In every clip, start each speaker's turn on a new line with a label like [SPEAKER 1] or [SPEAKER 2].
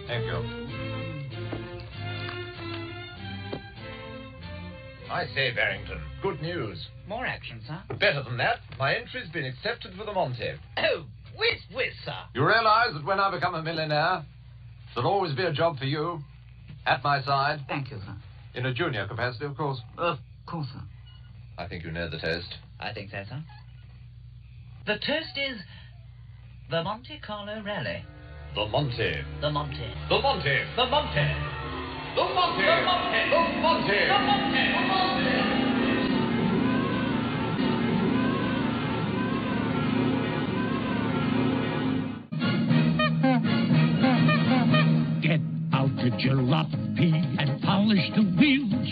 [SPEAKER 1] Thank you. I say, Barrington, good news.
[SPEAKER 2] More action, sir?
[SPEAKER 1] Better than that, my entry's been accepted for the Monte.
[SPEAKER 2] Oh, whiz, sir.
[SPEAKER 1] You realize that when I become a millionaire, there'll always be a job for you, at my side.
[SPEAKER 2] Thank you, sir.
[SPEAKER 1] In a junior capacity, of course.
[SPEAKER 2] Of course, sir.
[SPEAKER 1] I think you know the toast.
[SPEAKER 2] I think so, sir. The toast is the Monte Carlo Rally.
[SPEAKER 1] The Monte.
[SPEAKER 2] The Monte.
[SPEAKER 1] The Monte.
[SPEAKER 2] The Monte.
[SPEAKER 1] The Monte.
[SPEAKER 2] The Monte.
[SPEAKER 1] The Monte.
[SPEAKER 2] The Monte. The Monte.
[SPEAKER 3] Get out the jalopy and polish the wheels.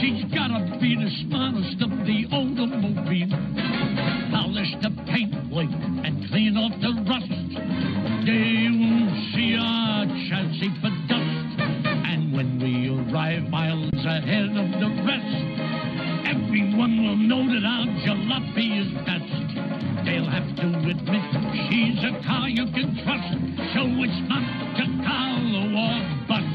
[SPEAKER 3] She's gotta be the smartest of the automobile. Polish the paint work and clean off the rust. They won't see our chassis for dust. And when we arrive miles ahead of the rest, everyone will know that our jalopy is best. They'll have to admit she's a car you can trust. So it's Monte Carlo or bust.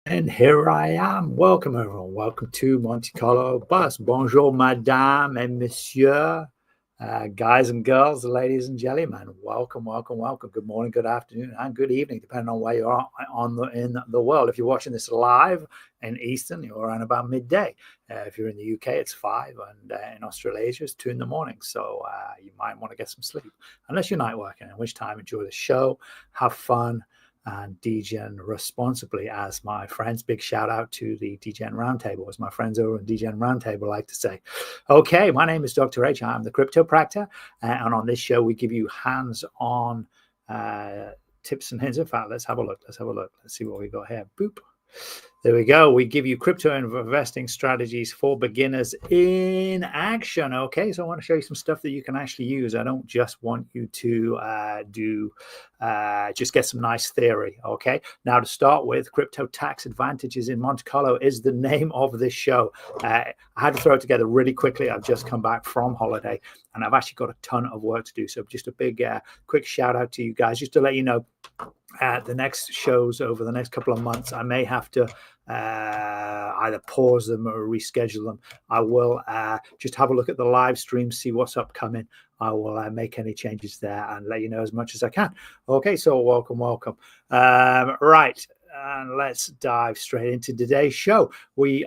[SPEAKER 4] And here I am. Welcome, everyone. Welcome to Monte Carlo Bus. Bonjour, madame and monsieur, guys and girls, ladies and gentlemen. Welcome, welcome, welcome. Good morning, good afternoon, and good evening, depending on where you are in the world. If you're watching this live in Eastern, you're around about midday. If you're in the UK, it's 5, and in Australasia, it's 2 in the morning. So you might want to get some sleep, unless you're night working, in which time enjoy the show, have fun, and degen responsibly, as my friends. Big shout out to the Degen Roundtable, as my friends over in Degen Roundtable like to say. Okay, my name is Dr. H. I'm the Cryptopractor, and on this show we give you hands-on tips and hints. In fact, let's have a look. Let's see what we got here. Boop. There we go. We give you crypto investing strategies for beginners in action. Okay, so I want to show you some stuff that you can actually use. I don't just want you to just get some nice theory. Okay, now to start with, crypto tax advantages in Monte Carlo is the name of this show. I had to throw it together really quickly. I've just come back from holiday and I've actually got a ton of work to do. So just a big quick shout out to you guys, just to let you know, the next shows over the next couple of months, I may have to either pause them or reschedule them. I will just have a look at the live stream, see what's upcoming. I will make any changes there and let you know as much as I can. Okay, so welcome. Right. And let's dive straight into today's show.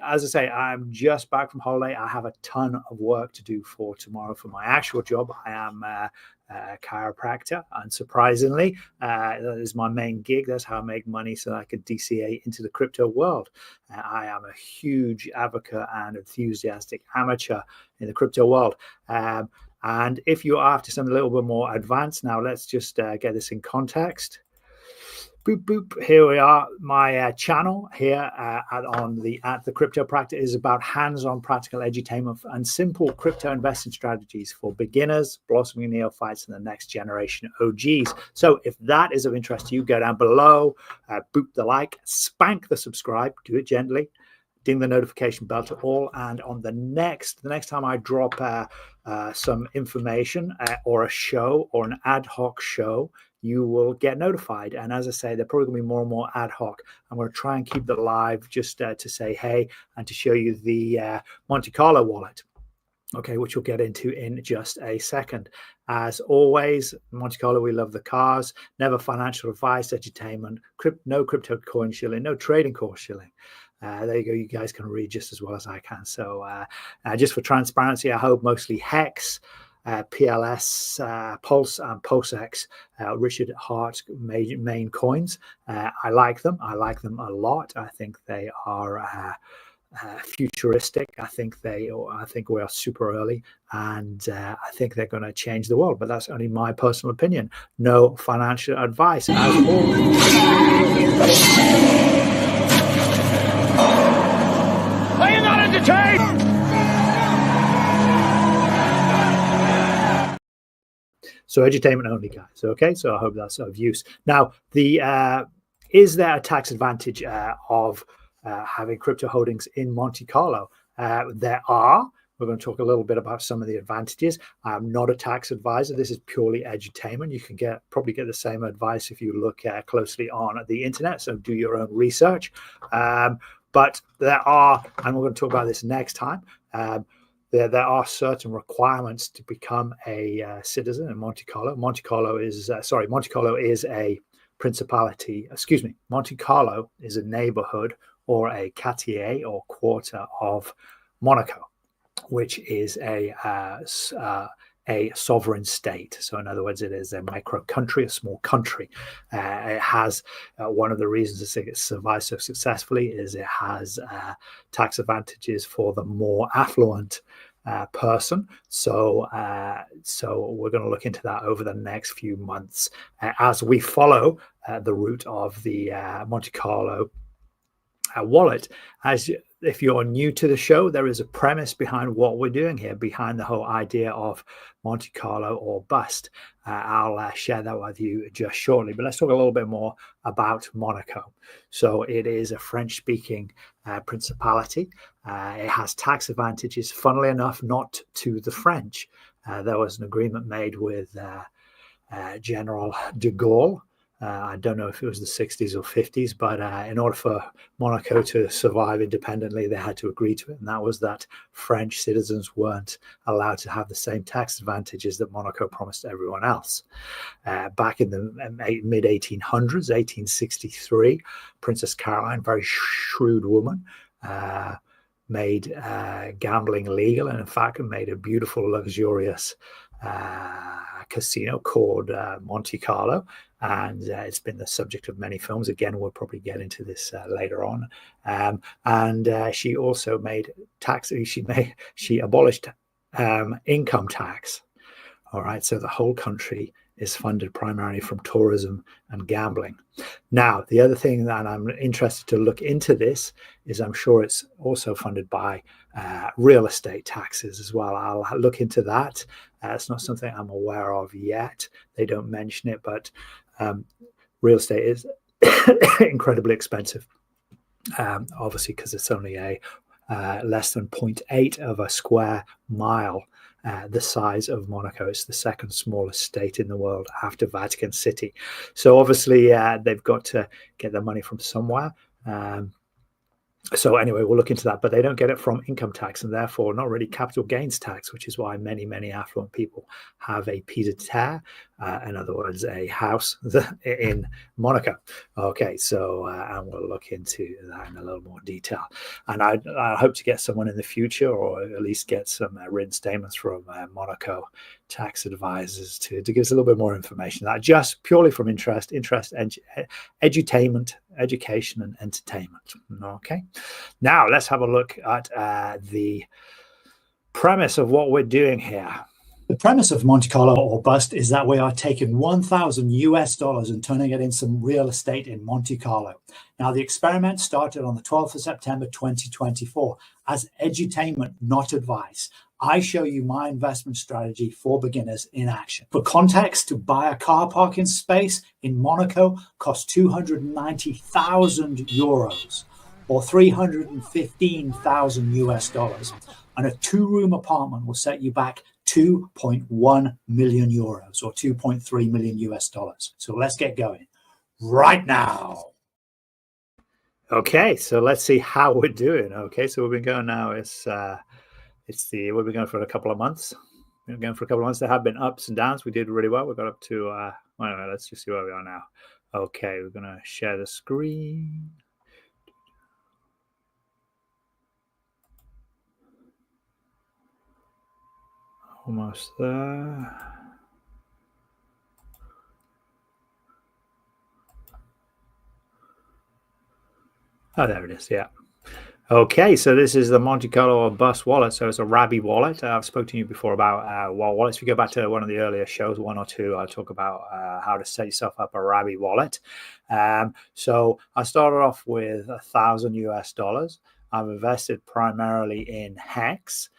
[SPEAKER 4] As I say, I'm just back from holiday. I have a ton of work to do for tomorrow for my actual job. I am a chiropractor, unsurprisingly. That is my main gig. That's how I make money so I can DCA into the crypto world. I am a huge advocate and enthusiastic amateur in the crypto world. And if you're after something a little bit more advanced, now let's just get this in context. boop, boop. Here we are. My channel here on the @TheCryptoPractor is about hands-on practical edutainment and simple crypto investing strategies for beginners, blossoming neophytes, and the next generation OGs. So if that is of interest to you, go down below, boop the like, spank the subscribe, do it gently, ding the notification bell to all, and on the next time I drop some information or a show or an ad hoc show, you will get notified. And as I say, they're probably going to be more and more ad hoc. I'm going to try and keep it live just to say hey and to show you the Monte Carlo wallet, okay, which we'll get into in just a second. As always, Monte Carlo, we love the cars, never financial advice, edutainment, no crypto coin shilling, no trading course shilling. There you go. You guys can read just as well as I can. So just for transparency, I hold mostly Hex, PLS, Pulse, and PulseX, Richard Hart main coins. I like them. I like them a lot. I think they are futuristic. I think we are super early, and I think they're going to change the world. But that's only my personal opinion. No financial advice, as always.
[SPEAKER 3] Are you not entertained?
[SPEAKER 4] So edutainment only, guys. Okay, so I hope that's of use. Now, is there a tax advantage of having crypto holdings in Monte Carlo? There are. We're going to talk a little bit about some of the advantages. I'm not a tax advisor. This is purely edutainment. You can probably get the same advice if you look closely on the internet. So do your own research. But there are, and we're going to talk about this next time. There are certain requirements to become a citizen in Monte Carlo. Monte Carlo is a principality. Excuse me. Monte Carlo is a neighborhood or a quartier or quarter of Monaco, which is a sovereign state. So in other words, it is a micro country, a small country. It has one of the reasons it survives so successfully is it has tax advantages for the more affluent person. So we're going to look into that over the next few months as we follow the route of the Monte Carlo wallet. If you're new to the show, there is a premise behind what we're doing here, behind the whole idea of Monte Carlo or bust. I'll share that with you just shortly, but let's talk a little bit more about Monaco. So it is a French-speaking principality. It has tax advantages, funnily enough, not to the French. There was an agreement made with General de Gaulle. I don't know if it was the 60s or 50s, but in order for Monaco to survive independently, they had to agree to it. And that was that French citizens weren't allowed to have the same tax advantages that Monaco promised everyone else. Back in the mid-1800s, 1863, Princess Caroline, very shrewd woman, made gambling legal, and in fact made a beautiful, luxurious casino called Monte Carlo, and it's been the subject of many films. Again, we'll probably get into this later on. And she also made tax. She abolished income tax. All right, so the whole country is funded primarily from tourism and gambling. Now, the other thing that I'm interested to look into this is I'm sure it's also funded by real estate taxes as well. I'll look into that. It's not something I'm aware of yet. They don't mention it, but real estate is incredibly expensive, obviously, because it's only a less than 0.8 of a square mile. The size of Monaco. It's the second smallest state in the world after Vatican City. So obviously they've got to get their money from somewhere. So anyway, we'll look into that, but they don't get it from income tax and therefore not really capital gains tax, which is why many affluent people have a pied à terre, in other words, a house in Monaco. Okay, so and we'll look into that in a little more detail. And I hope to get someone in the future, or at least get some written statements from Monaco tax advisors to give us a little bit more information. That just purely from interest, edutainment, education, and entertainment. Okay, now let's have a look at the premise of what we're doing here. The premise of Monte Carlo or bust is that we are taking 1,000 US dollars and turning it into some real estate in Monte Carlo. Now, the experiment started on the 12th of September 2024 as edutainment, not advice. I show you my investment strategy for beginners in action. For context, to buy a car parking space in Monaco costs 290,000 euros or 315,000 US dollars. And a 2-room apartment will set you back 2.1 million euros or 2.3 million US dollars. So let's get going right now. Okay, so let's see how we're doing. Okay, so we've been going now. We've been going for a couple of months. We've been going for a couple of months. There have been ups and downs. We did really well. We got up to well, let's just see where we are now. Okay, we're gonna share the screen. Almost there. Oh, there it is. Yeah. Okay, so this is the Monte Carlo Bus wallet. So it's a Rabby wallet. I've spoken to you before about wallets. If you go back to one of the earlier shows, 1 or 2, I talk about how to set yourself up a Rabby wallet. So I started off with 1,000 US dollars. I've invested primarily in Hex.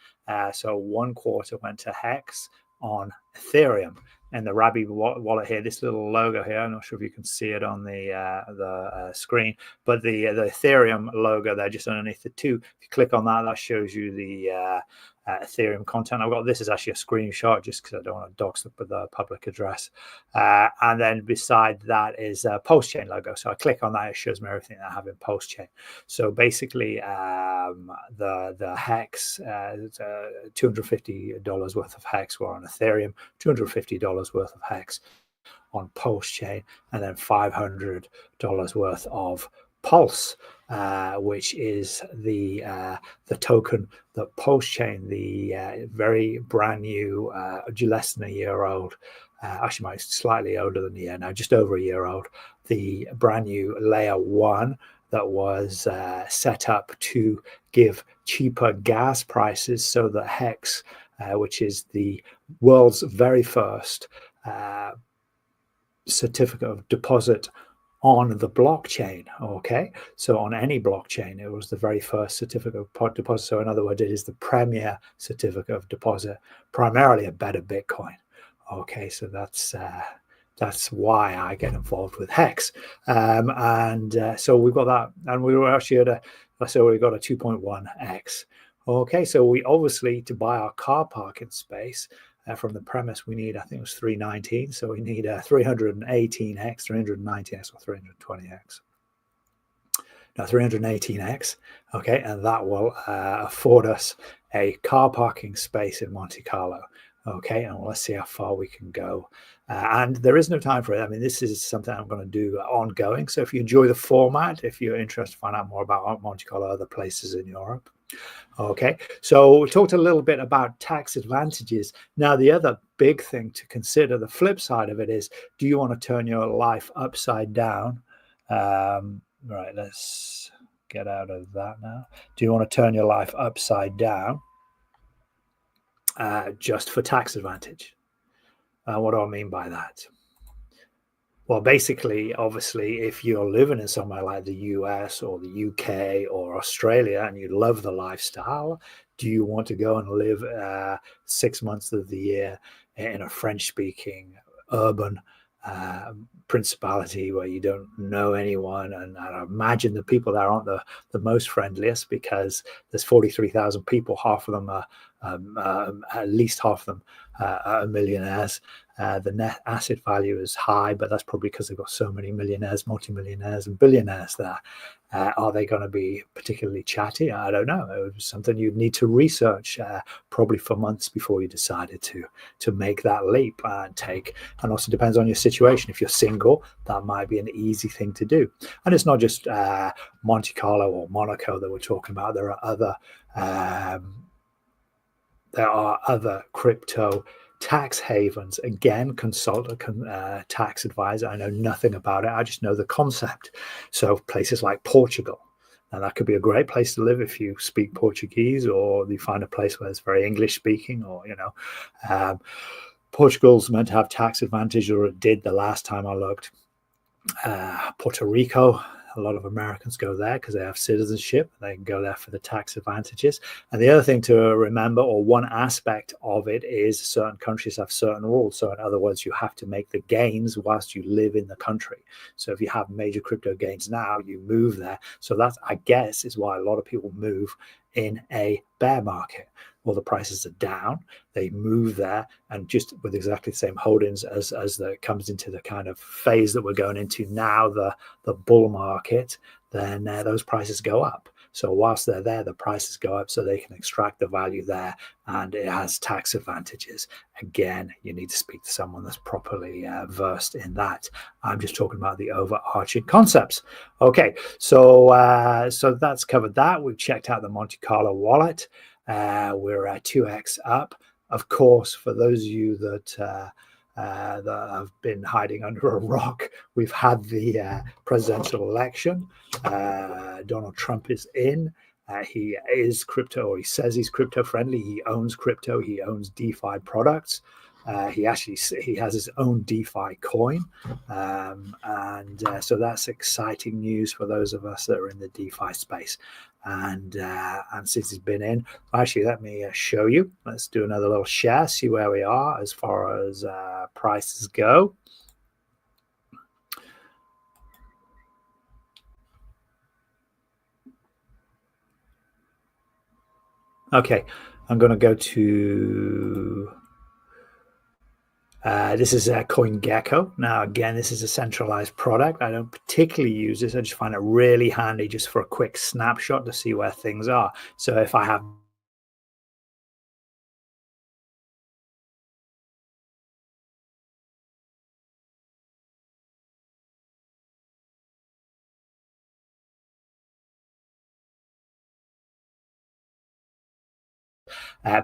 [SPEAKER 4] So 1/4 went to Hex on Ethereum. And the Rabby wallet here, this little logo here, I'm not sure if you can see it on the screen, but the Ethereum logo there just underneath the 2. If you click on that, that shows you the Ethereum content. This is actually a screenshot just because I don't want to dox the public address. And then beside that is a pulsechain logo. So I click on that, it shows me everything that I have in pulsechain. So basically the Hex, $250 worth of Hex were on Ethereum, $250 worth of Hex on pulsechain, and then $500 worth of Pulse, which is the token that Pulsechain, the very brand new, less than a year old, actually might slightly older than a year now, just over a year old, the brand new layer 1 that was set up to give cheaper gas prices, so that Hex, which is the world's very first certificate of deposit on the blockchain. Okay, so on any blockchain, it was the very first certificate of deposit. So in other words, it is the premier certificate of deposit, primarily a better Bitcoin. Okay, so that's why I get involved with Hex. So we've got that, and we were actually at we got a 2.1x. Okay, so we obviously, to buy our car parking space, from the premise, we need, I think it was 319, so we need a 318x, 319x, or 320x. Now 318x, okay, and that will afford us a car parking space in Monte Carlo. Okay, and let's see how far we can go. And there is no time for it. I mean, this is something I'm going to do ongoing. So if you enjoy the format, if you're interested to find out more about Monte Carlo, other places in Europe. Okay, so we talked a little bit about tax advantages. Now, the other big thing to consider, the flip side of it is, do you want to turn your life upside down? Right, let's get out of that now. Do you want to turn your life upside down just for tax advantage? What do I mean by that? Well, basically, obviously, if you're living in somewhere like the US or the UK or Australia and you love the lifestyle, do you want to go and live 6 months of the year in a French-speaking urban principality where you don't know anyone? And I imagine the people there aren't the most friendliest, because there's 43,000 people, half of them are at least half of them are millionaires. The net asset value is high, but that's probably because they've got so many millionaires, multimillionaires, and billionaires there. Are they going to be particularly chatty? I don't know. It was something you'd need to research probably for months before you decided to make that leap and take. And also depends on your situation. If you're single, that might be an easy thing to do. And it's not just Monte Carlo or Monaco that we're talking about. There are other crypto tax havens. Again, consult a tax advisor. I know nothing about it. I just know the concept. So places like Portugal, Now, that could be a great place to live if you speak Portuguese, or you find a place where it's very English speaking, or, Portugal's meant to have tax advantage, or it did the last time I looked. Puerto Rico, a lot of Americans go there because they have citizenship. They can go there for the tax advantages. And the other thing to remember, or one aspect of it, is certain countries have certain rules. So in other words, you have to make the gains whilst you live in the country. So if you have major crypto gains now, you move there. So that, I guess, is why a lot of people move in a bear market. Well, the prices are down, they move there, and just with exactly the same holdings as the comes into the kind of phase that we're going into now, the bull market, then those prices go up. So whilst they're there, the prices go up, so they can extract the value there, and it has tax advantages. Again, you need to speak to someone that's properly versed in that. I'm just talking about the overarching concepts. Okay, so so that's covered that. We've checked out the Monte Carlo wallet. We're at 2x up. Of course, for those of you that have been hiding under a rock, we've had the presidential election. Donald Trump is in. He is crypto, or he says he's crypto friendly. He owns crypto. He owns DeFi products. He has his own DeFi coin, and so that's exciting news for those of us that are in the DeFi space. And since he's been in, actually, let me show you. Let's do another little share, see where we are as far as prices go. Okay, I'm going to go to this is CoinGecko. Now, again, this is a centralized product. I don't particularly use this. I just find it really handy just for a quick snapshot to see where things are. So if I have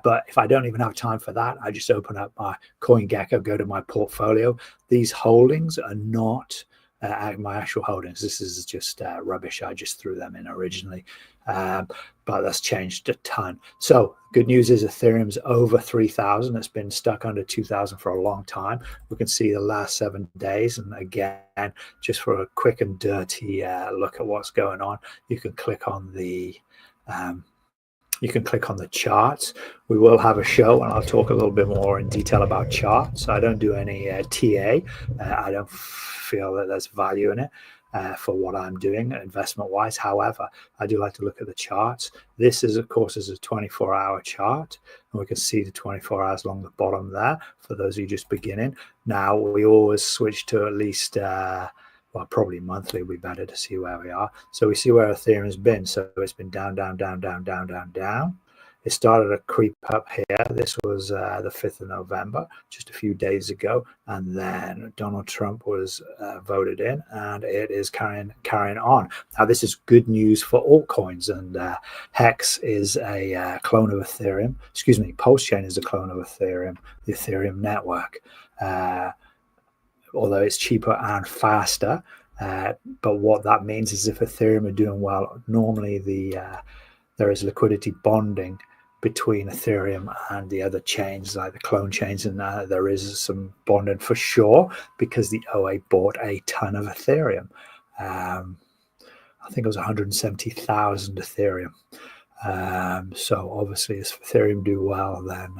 [SPEAKER 4] but if I don't even have time for that, I just open up my CoinGecko, go to my portfolio. These holdings are not my actual holdings. This is just rubbish. I just threw them in originally, but that's changed a ton. So good news is Ethereum's over 3,000. It's been stuck under 2,000 for a long time. We can see the last 7 days. And again, just for a quick and dirty look at what's going on, you can click on the charts. We will have a show, and I'll talk a little bit more in detail about charts. I don't do any TA. I don't feel that there's value in it for what I'm doing investment-wise. However, I do like to look at the charts. This is, of course, is a 24-hour chart, and we can see the 24 hours along the bottom there for those of you just beginning. Now, we always switch to at least well, probably monthly, we better to see where we are. So we see where Ethereum has been. So it's been down, down, down, down, down, down, down. It started to creep up here. This was the 5th of November, just a few days ago. And then Donald Trump was voted in, and it is carrying on. Now, this is good news for altcoins. And Hex is a clone of Ethereum. Excuse me, pulsechain is a clone of Ethereum, the Ethereum network. Although it's cheaper and faster. But what that means is if Ethereum are doing well, normally there is liquidity bonding between Ethereum and the other chains, like the clone chains, and there is some bonding for sure, because the OA bought a ton of Ethereum. I think it was 170,000 Ethereum. So obviously, if Ethereum do well, then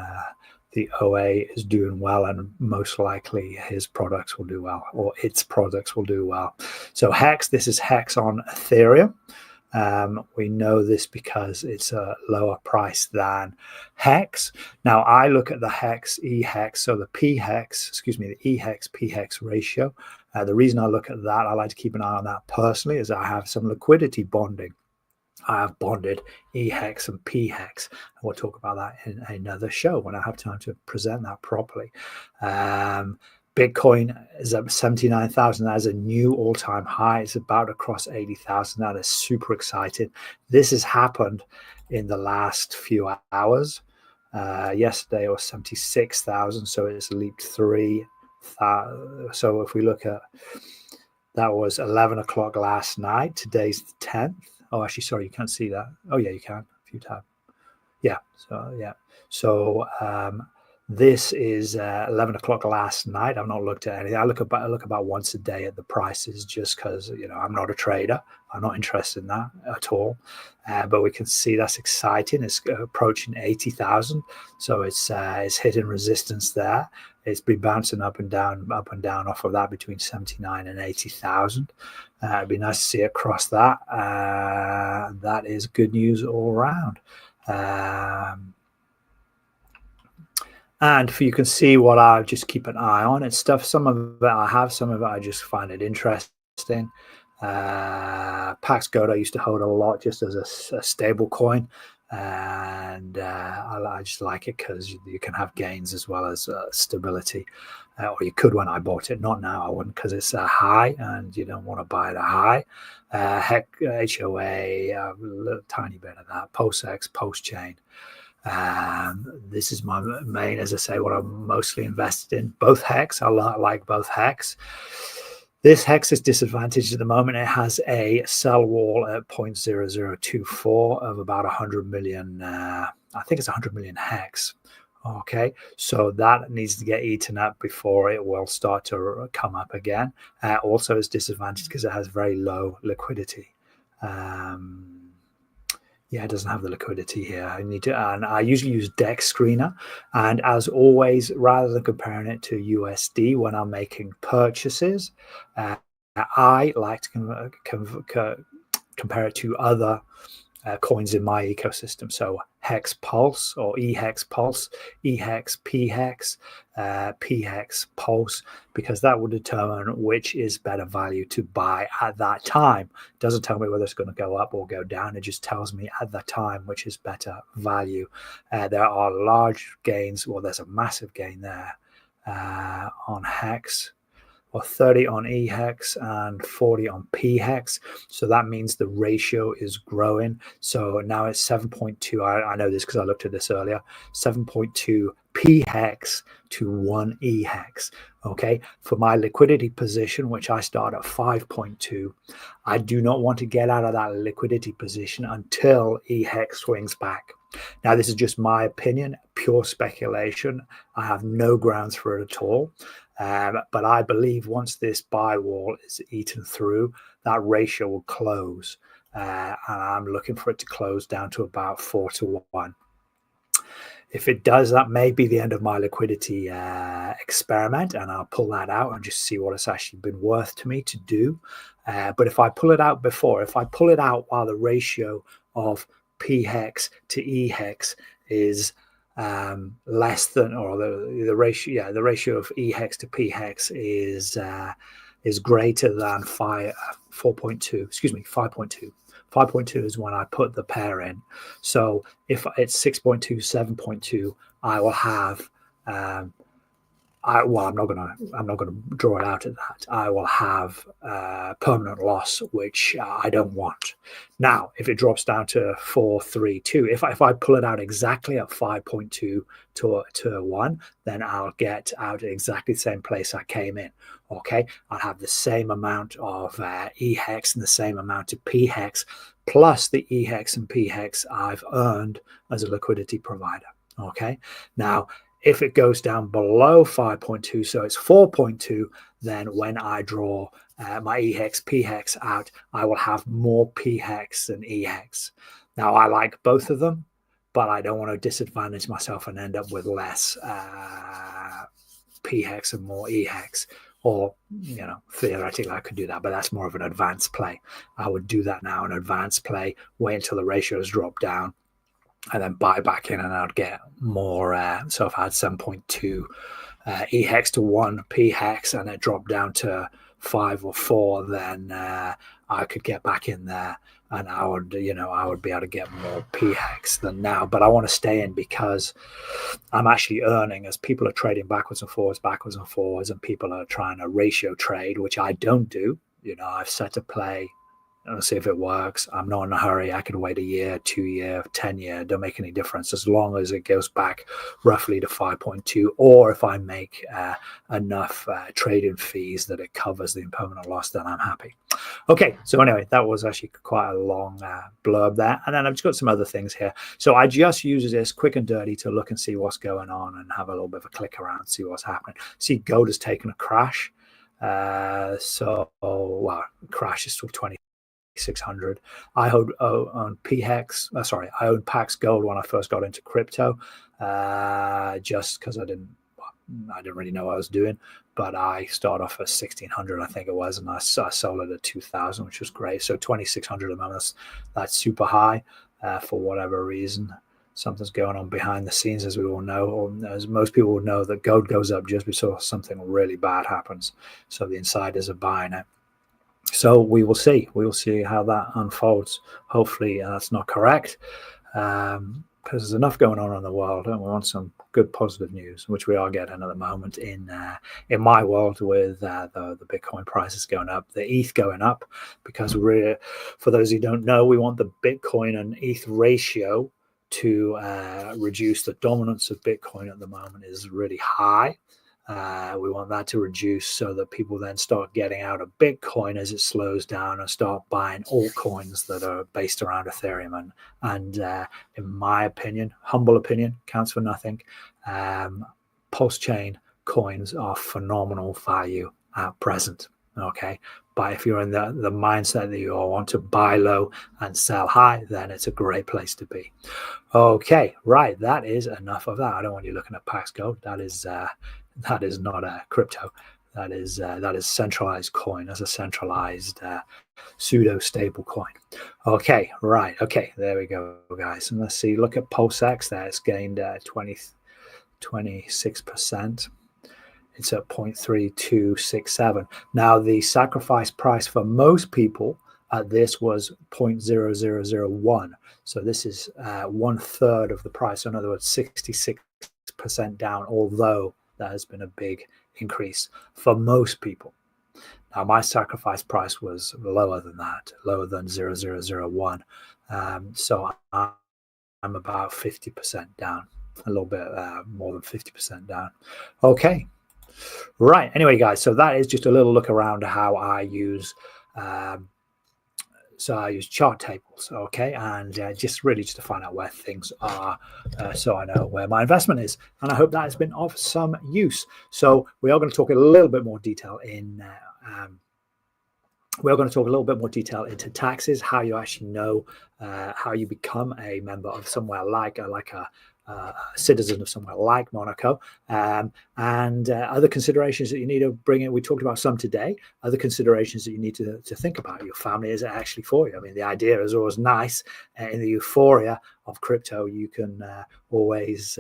[SPEAKER 4] the OA is doing well, and most likely his products will do well, or its products will do well. So Hex, this is Hex on Ethereum. We know this because it's a lower price than Hex. Now I look at the Hex, E-Hex, so the P-Hex, excuse me, the E-Hex, P-Hex ratio. The reason I look at that, I like to keep an eye on that personally, is I have some liquidity bonding. I have bonded E-Hex and P-Hex, and we'll talk about that in another show when I have time to present that properly. Bitcoin is up 79,000. That is a new all-time high. It's about to cross 80,000. That is super exciting. This has happened in the last few hours. Yesterday it was 76,000, so it's leaped 3,000. So if we look at That was 11 o'clock last night. Today's the 10th. Oh, actually, sorry, you can't see that. Oh, yeah, you can if you tab. Yeah. So, yeah. So, this is 11 o'clock last night. I've not looked at anything. I look about once a day at the prices just because, you know, I'm not a trader. I'm not interested in that at all. But we can see that's exciting. It's approaching 80,000. So it's hitting resistance there. It's been bouncing up and down off of that between 79 and 80,000. It'd be nice to see it cross that. That is good news all around. And you can see what I just keep an eye on. It's stuff, some of it I have, some of it I just find it interesting. Pax Gold I used to hold a lot just as a stable coin. And I just like it because you can have gains as well as stability. Or you could when I bought it, not now. I wouldn't because it's a high and you don't want to buy it a high. HOA, a little tiny bit of that. PulseX, pulsechain. This is my main, as I say, what I'm mostly invested in. Both hex, I like both hex. This hex is disadvantaged at the moment. It has a sell wall at 0.0024 of about 100 million. I think it's 100 million hex. Okay, so that needs to get eaten up before it will start to come up again. Also, it's disadvantaged because it has very low liquidity. Yeah, it doesn't have the liquidity here. And I usually use Dex Screener. And as always, rather than comparing it to USD when I'm making purchases, I like to compare it to other coins in my ecosystem. So Hex Pulse or eHex Pulse, eHex PHex, PHex Pulse, because that will determine which is better value to buy at that time. It doesn't tell me whether it's going to go up or go down. It just tells me at the time which is better value. There are large gains. Well, there's a massive gain there on Hex. Or 30 on eHex and 40 on PHex. So that means the ratio is growing. So now it's 7.2. I know this because I looked at this earlier. 7.2 PHex to 1 eHex. Okay. For my liquidity position, which I start at 5.2, I do not want to get out of that liquidity position until eHex swings back. Now, this is just my opinion, pure speculation. I have no grounds for it at all. But I believe once this buy wall is eaten through, that ratio will close. And I'm looking for it to close down to about 4-1. If it does, that may be the end of my liquidity experiment, and I'll pull that out and just see what it's actually been worth to me to do. But if I pull it out before, if I pull it out while the ratio of PHex to eHex is less than, or the ratio of eHex to PHex is greater than 5.2. 5.2 is when I put the pair in. So if it's 6.2, 7.2, I will have I'm not gonna draw it out at that. I will have permanent loss, which I don't want. Now, if it drops down to 4, 3, 2, if I pull it out exactly at 5.2 to 1, then I'll get out at exactly the same place I came in. Okay, I'll have the same amount of eHex and the same amount of PHex, plus the eHex and PHex I've earned as a liquidity provider. Okay, now, if it goes down below 5.2, so it's 4.2, then when I draw my eHex, PHex out, I will have more PHex than eHex. Now, I like both of them, but I don't want to disadvantage myself and end up with less PHex and more eHex. Or, you know, theoretically, I could do that, but that's more of an advanced play. I would do that now, an advanced play, wait until the ratios drop down, and then buy back in, and I'd get more. So if I had 7.2 eHex to 1 PHex and it dropped down to 5 or 4, then I could get back in there, and I would be able to get more PHex than now. But I want to stay in because I'm actually earning as people are trading backwards and forwards, and people are trying to ratio trade, which I don't do. You know, I've set a play I'll see if it works. I'm not in a hurry. I could wait a year, 2 year, 10 year. Don't make any difference as long as it goes back roughly to 5.2, or if I make enough trading fees that it covers the impermanent loss, then I'm happy. Okay, so anyway, that was actually quite a long blurb there. And then I've just got some other things here. So I just use this quick and dirty to look and see what's going on and have a little bit of a click around, see what's happening. See, gold has taken a crash. Well, crash is still 2,600. I own PHEX. I owned Pax Gold when I first got into crypto, just because I didn't really know what I was doing. But I started off at 1,600, I think it was, and I sold it at 2,000, which was great. So 2,600 at the moment, that's super high for whatever reason. Something's going on behind the scenes, as we all know, or as most people will know, that gold goes up just before something really bad happens. So the insiders are buying it. So we will see. We will see how that unfolds. Hopefully that's not correct, because there's enough going on in the world, and we want some good positive news, which we are getting at the moment in my world, with the Bitcoin prices going up, the ETH going up, because for those who don't know, we want the Bitcoin and ETH ratio to reduce. The dominance of Bitcoin at the moment is really high. We want that to reduce so that people then start getting out of Bitcoin as it slows down and start buying altcoins that are based around Ethereum. And in my opinion, humble opinion, counts for nothing, pulsechain coins are phenomenal value at present. Okay, but if you're in the mindset that you all want to buy low and sell high, then it's a great place to be. Okay, right, that is enough of that. I don't want you looking at Pax Gold. That is not a crypto. That is centralized coin. That's a centralized pseudo stable coin. Okay, right. Okay, there we go, guys. And let's see. Look at PulseX there. It's gained 26%. It's at 0.3267. Now, the sacrifice price for most people at this was 0.0001. So this is 1/3 of the price. So in other words, 66% down, although there has been a big increase for most people. Now, my sacrifice price was lower than that, lower than 0.0001. So I'm about 50% down, a little bit more than 50% down. Okay. Right. Anyway, guys, so that is just a little look around at how I use chart tables, okay, and just to find out where things are, so I know where my investment is, and I hope that has been of some use. So we are going to talk a little bit more detail into taxes, how you actually know how you become a member of somewhere like a citizen of somewhere like Monaco, and other considerations that you need to bring in. We talked about some today. Other considerations that you need to think about. Your family is actually for you. I mean, the idea is always nice. In the euphoria of crypto, you can always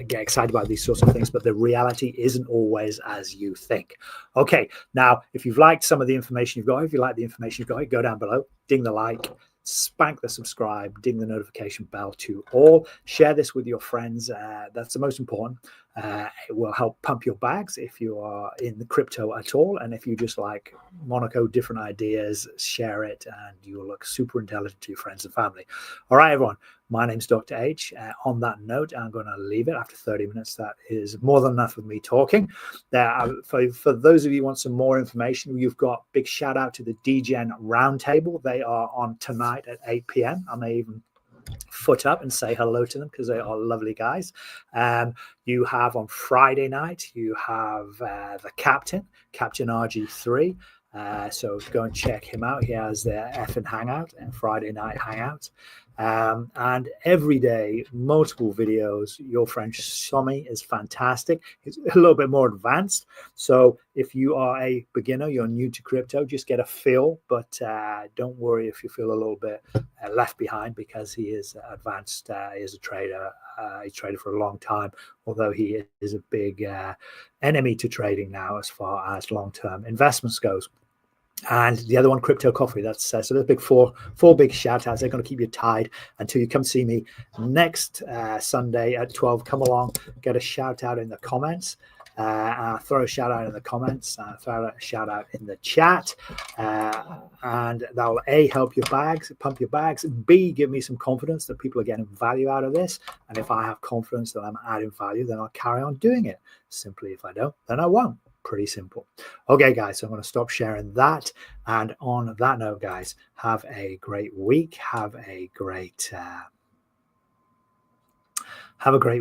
[SPEAKER 4] get excited about these sorts of things, but the reality isn't always as you think. Okay, now, if you've liked some of the information you've got, if you like the information you've got, go down below, ding the like, spank the subscribe, ding the notification bell to all. Share this with your friends. That's the most important. It will help pump your bags if you are in the crypto at all. And if you just like Monaco, different ideas, share it, and you will look super intelligent to your friends and family. All right, everyone. My name's Dr. H. On that note, I'm going to leave it after 30 minutes. That is more than enough of me talking. For those of you who want some more information, you've got big shout out to the DGen Roundtable. They are on tonight at 8 p.m. I may even foot up and say hello to them because they are lovely guys. You have on Friday night, you have the Captain RG3. So go and check him out. He has their effing hangout and Friday night hangout. And every day, multiple videos. Your friend Somi is fantastic. He's a little bit more advanced. So if you are a beginner, you're new to crypto, just get a feel. But don't worry if you feel a little bit left behind, because he is advanced. He is a trader. He's traded for a long time, although he is a big enemy to trading now as far as long-term investments goes. And the other one, Crypto Coffee. That's so there's big four big shout outs. They're going to keep you tied until you come see me next Sunday at 12. Come along, get a shout out in the comments. Throw a shout out in the comments, throw a shout out in the chat, and that'll A, help your bags, pump your bags, B, give me some confidence that people are getting value out of this. And if I have confidence that I'm adding value, then I'll carry on doing it. Simply, if I don't, then I won't. Pretty simple. Okay, guys, so I'm going to stop sharing that. And on that note, guys, have a great week. Have a great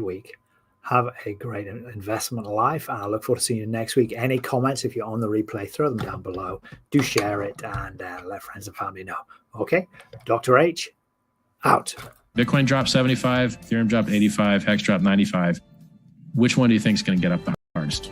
[SPEAKER 4] week. Have a great investment life. And I look forward to seeing you next week. Any comments, if you're on the replay, throw them down below. Do share it and let friends and family know. Okay, Dr. H, out.
[SPEAKER 5] Bitcoin dropped 75, Ethereum dropped 85, Hex dropped 95. Which one do you think is going to get up the hardest?